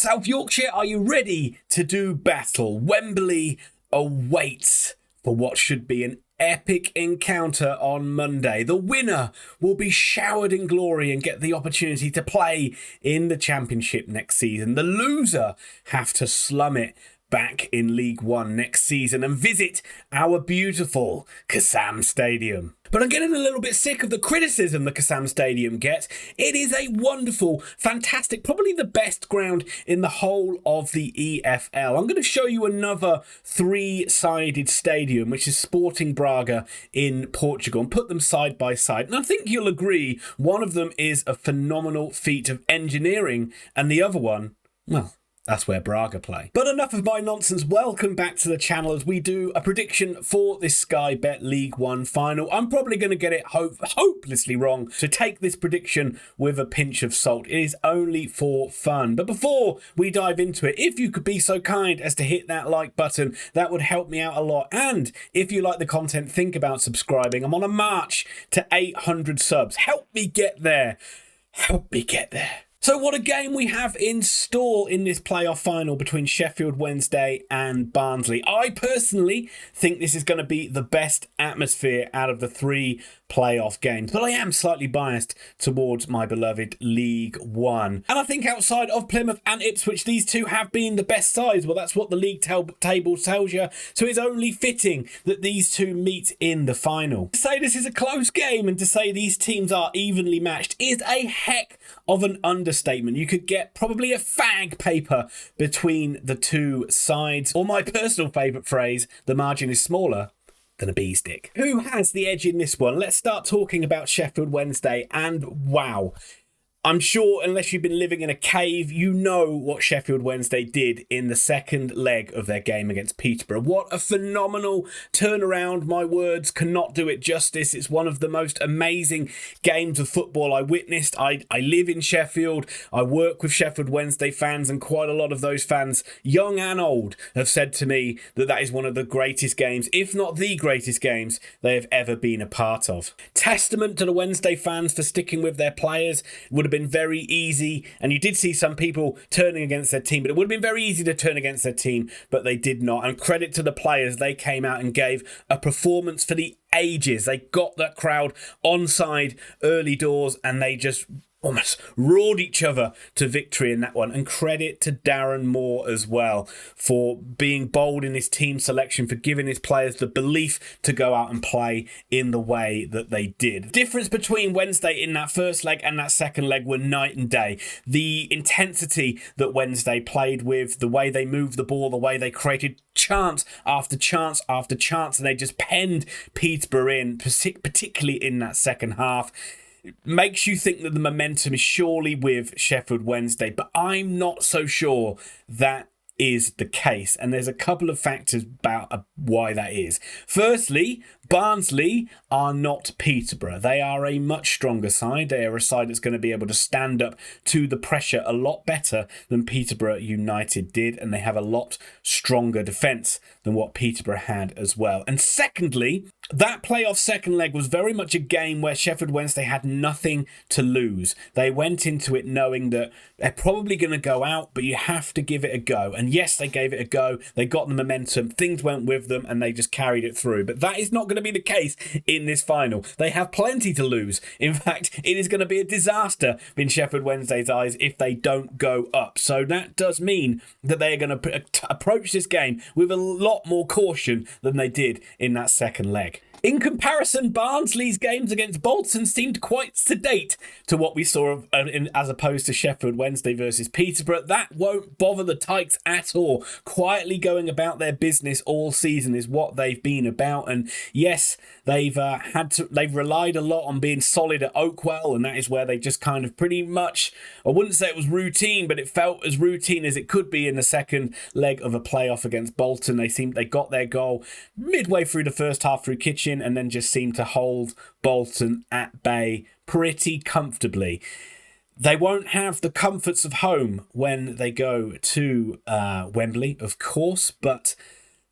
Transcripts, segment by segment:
South Yorkshire, are you ready to do battle? Wembley awaits for what should be an epic encounter on Monday. The winner will be showered in glory and get the opportunity to play in the Championship next season. The loser have to slum it back in League One next season and visit our beautiful Kassam Stadium. But I'm getting a little bit sick of the criticism the Kassam Stadium gets. It is a wonderful, fantastic, probably the best ground in the whole of the EFL. I'm going to show you another three-sided stadium, which is Sporting Braga in Portugal, and put them side by side. And I think you'll agree one of them is a phenomenal feat of engineering, and the other one, well, that's where Braga play. But enough of my nonsense. Welcome back to the channel as we do a prediction for this Sky Bet League One final. I'm probably going to get it hopelessly wrong, so take this prediction with a pinch of salt. It is only for fun. But before we dive into it, if you could be so kind as to hit that like button, that would help me out a lot. And if you like the content, think about subscribing. I'm on a march to 800 subs. Help me get there. Help me get there. So what a game we have in store in this playoff final between Sheffield Wednesday and Barnsley. I personally think this is going to be the best atmosphere out of the three playoff games, but I am slightly biased towards my beloved League One. And I think outside of Plymouth and Ipswich, these two have been the best sides. Well, that's what the league table tells you. So it's only fitting that these two meet in the final. To say this is a close game and to say these teams are evenly matched is a heck of an understatement. You could get probably a fag paper between the two sides, or my personal favourite phrase, the margin is smaller than a bee stick. Who has the edge in this one? Let's start talking about Sheffield Wednesday, and wow. I'm sure unless you've been living in a cave, you know what Sheffield Wednesday did in the second leg of their game against Peterborough. What a phenomenal turnaround. My words cannot do it justice. It's one of the most amazing games of football I witnessed. I live in Sheffield. I work with Sheffield Wednesday fans, and quite a lot of those fans, young and old, have said to me that that is one of the greatest games, if not the greatest games they have ever been a part of. Testament to the Wednesday fans for sticking with their players. Would have been very easy, and you did see some people turning against their team, but it would have been very easy to turn against their team, but they did not. And credit to the players, they came out and gave a performance for the ages. They got that crowd onside early doors, and they just almost roared each other to victory in that one. And credit to Darren Moore as well for being bold in his team selection, for giving his players the belief to go out and play in the way that they did. The difference between Wednesday in that first leg and that second leg were night and day. The intensity that Wednesday played with, the way they moved the ball, the way they created chance after chance after chance, and they just penned Peterborough in, particularly in that second half. Makes you think that the momentum is surely with Sheffield Wednesday, but I'm not so sure that is the case, and there's a couple of factors about why that is. Firstly, Barnsley are not Peterborough. They are a much stronger side. They are a side that's going to be able to stand up to the pressure a lot better than Peterborough United did, and they have a lot stronger defence than what Peterborough had as well. And secondly, that playoff second leg was very much a game where Sheffield Wednesday had nothing to lose. They went into it knowing that they're probably going to go out, but you have to give it a go. And yes, they gave it a go. They got the momentum. Things went with them, and they just carried it through. But that is not going to be the case in this final. They have plenty to lose. In fact, it is going to be a disaster in Sheffield Wednesday's eyes if they don't go up. So that does mean that they are going to approach this game with a lot more caution than they did in that second leg. In comparison, Barnsley's games against Bolton seemed quite sedate to what we saw as opposed to Sheffield Wednesday versus Peterborough. That won't bother the Tykes at all. Quietly going about their business all season is what they've been about. And yes, they've relied a lot on being solid at Oakwell, and that is where they just kind of pretty much, I wouldn't say it was routine, but it felt as routine as it could be in the second leg of a playoff against Bolton. They got their goal midway through the first half through Kitchen, and then just seemed to hold Bolton at bay pretty comfortably. They won't have the comforts of home when they go to Wembley, of course, but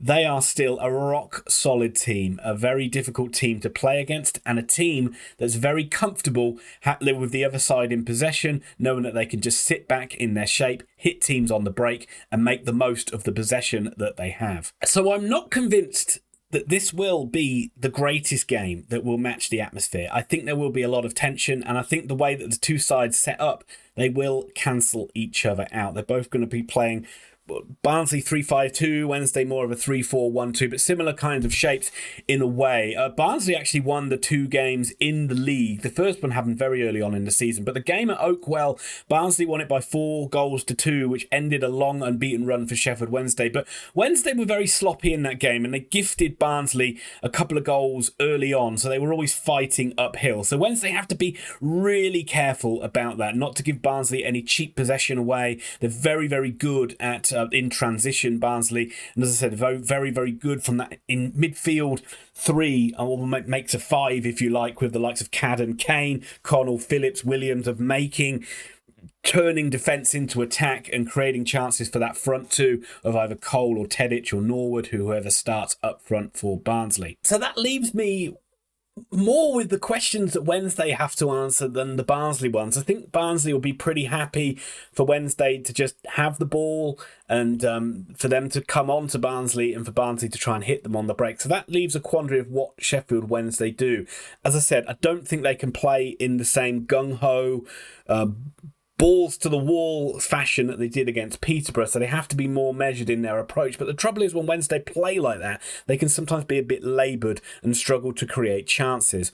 they are still a rock solid team, a very difficult team to play against, and a team that's very comfortable with the other side in possession, knowing that they can just sit back in their shape, hit teams on the break, and make the most of the possession that they have. So I'm not convinced that this will be the greatest game that will match the atmosphere. I think there will be a lot of tension, and I think the way that the two sides set up, they will cancel each other out. They're both going to be playing Barnsley 3-5-2, Wednesday more of a 3-4-1-2, but similar kinds of shapes in a way. Barnsley actually won the 2 games in the league. The first one happened very early on in the season, but the game at Oakwell, Barnsley won it by 4-2, which ended a long unbeaten run for Sheffield Wednesday. But Wednesday were very sloppy in that game, and they gifted Barnsley a couple of goals early on, so they were always fighting uphill. So Wednesday have to be really careful about that, not to give Barnsley any cheap possession away. They're very, very good at in transition, Barnsley, and as I said, very, very good from that in midfield 3, or makes a 5 if you like, with the likes of Cadden, Kane, Connell, Phillips, Williams, of turning defence into attack and creating chances for that front 2 of either Cole or Tedic or Norwood, whoever starts up front for Barnsley. So that leaves me more with the questions that Wednesday have to answer than the Barnsley ones. I think Barnsley will be pretty happy for Wednesday to just have the ball and for them to come on to Barnsley and for Barnsley to try and hit them on the break. So that leaves a quandary of what Sheffield Wednesday do. As I said, I don't think they can play in the same gung-ho, balls to the wall fashion that they did against Peterborough, so they have to be more measured in their approach. But the trouble is, when Wednesday play like that, they can sometimes be a bit laboured and struggle to create chances,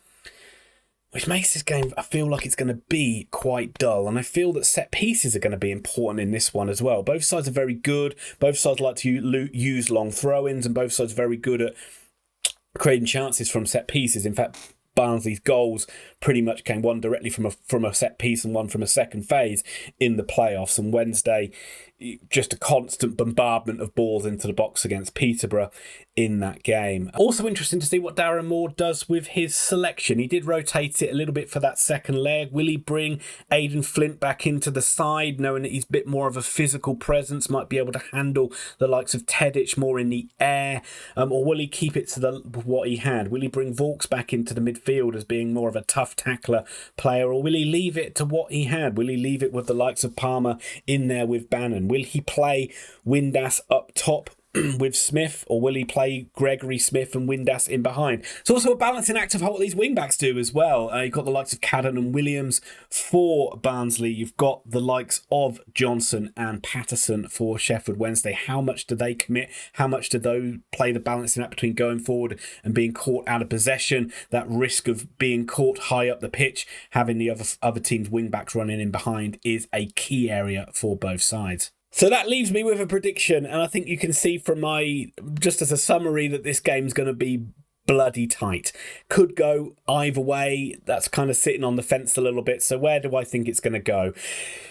which makes this game, I feel like it's going to be quite dull. And I feel that set pieces are going to be important in this one as well. Both sides are very good, both sides like to use long throw-ins, and both sides are very good at creating chances from set pieces. In fact, Barnsley's goals pretty much came one directly from a set piece and one from a second phase in the playoffs. And Wednesday, just a constant bombardment of balls into the box against Peterborough in that game. Also interesting to see what Darren Moore does with his selection. He did rotate it a little bit for that second leg. Will he bring Aidan Flint back into the side, knowing that he's a bit more of a physical presence, might be able to handle the likes of Tedic more in the air, or will he keep it to what he had? Will he bring Vaux back into the midfield as being more of a tough tackler player, or will he leave it to what he had? Will he leave it with the likes of Palmer in there with Bannon? Will he play Windass up top with Smith, or will he play Gregory, Smith and Windass in behind? It's also a balancing act of what these wing-backs do as well. You've got the likes of Cadden and Williams for Barnsley. You've got the likes of Johnson and Patterson for Sheffield Wednesday. How much do they commit? How much do they play the balancing act between going forward and being caught out of possession? That risk of being caught high up the pitch, having the other team's wing-backs running in behind, is a key area for both sides. So that leaves me with a prediction, and I think you can see from just as a summary, that this game's going to be bloody tight. Could go either way. That's kind of sitting on the fence a little bit. So where do I think it's going to go?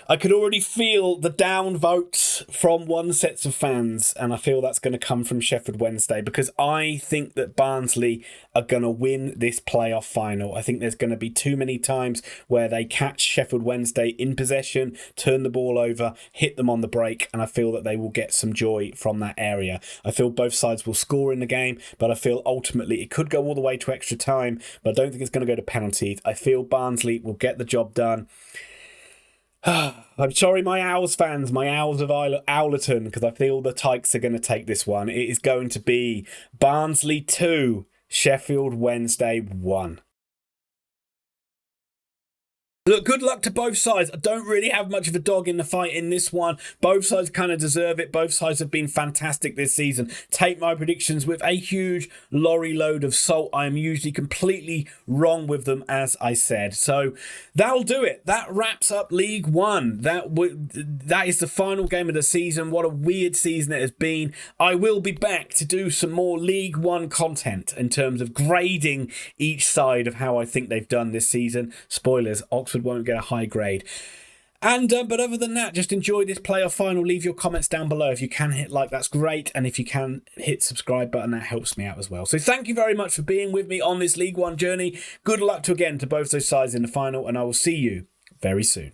I could already feel the down votes from one set of fans, and I feel that's going to come from Sheffield Wednesday, because I think that Barnsley are going to win this playoff final. I think there's going to be too many times where they catch Sheffield Wednesday in possession, turn the ball over, hit them on the break, and I feel that they will get some joy from that area. I feel both sides will score in the game, but I feel ultimately it could go all the way to extra time, but I don't think it's going to go to penalties. I feel Barnsley will get the job done. I'm sorry, my Owls fans, my Owls of Owlerton, because I feel the Tykes are going to take this one. It is going to be Barnsley 2, Sheffield Wednesday 1. Look, good luck to both sides. I don't really have much of a dog in the fight in this one. Both sides kind of deserve it. Both sides have been fantastic this season. Take my predictions with a huge lorry load of salt. I am usually completely wrong with them, as I said. So that'll do it. That wraps up League One. That is the final game of the season. What a weird season it has been. I will be back to do some more League One content in terms of grading each side of how I think they've done this season. Spoilers, Oxford won't get a high grade. And but other than that, just enjoy this playoff final. Leave your comments down below. If you can hit like, that's great, and if you can hit subscribe button, that helps me out as well. So thank you very much for being with me on this League One journey. Good luck to both those sides in the final, and I will see you very soon.